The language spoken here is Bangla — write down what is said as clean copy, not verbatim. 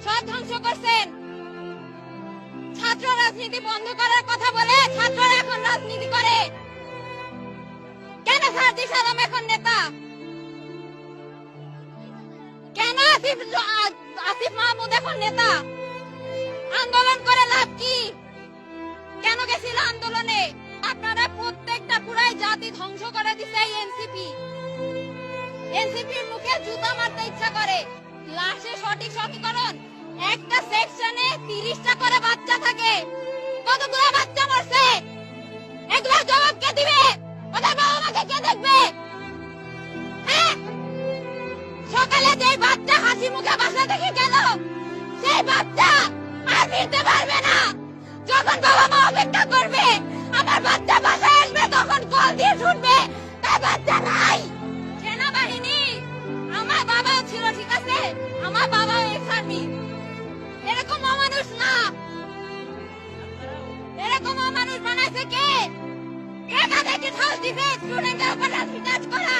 সব ধ্বংস করছেন। ছাত্র রাজনীতি বন্ধ করার কথা বলে ছাত্ররা এখন রাজনীতি করে। কেন সাজিদ আলম এখন নেতা? কেন আসিফ মাহমুদ এখন নেতা? আন্দোলন করে লাভ কি? কেন গেছিল আন্দোলনে? আপনারা প্রত্যেকটা পুরাই জাতি ধ্বংস করে দিছে এই এনসিপি। এনসিপির মুখে জুতা মারতে ইচ্ছা করে। লাশে সঠিক সমীকরণ, একটা সেকশনে 30টা করে বাচ্চা থাকে। কতগুলো বাচ্চা মরছে? এগুলোর জবাব কে দিবে? ওদের বাবা মাকে কে দেখবে? হ্যাঁ, সকালে যে বাচ্চা হাসি মুখে বাসা থেকে গেল, সেই বাচ্চা আর ফিরতে পারবে না। যখন বাবা মা অপেক্ষা করবে আমার বাচ্চা বাসায় আসবে, তখন কল দিয়ে শুনবে তার বাচ্চা নাই। সেনাবাহিনী, আমার বাবাও ছিল, ঠিক আছে, আমার বাবাও এক্স-আর্মি। এরকম অমানুষ না, এরকম অমানুষ বানাইছে কে? কে তাদেরকে সাহস দিবে স্টুডেন্টের উপর লাঠিচার্জ করা?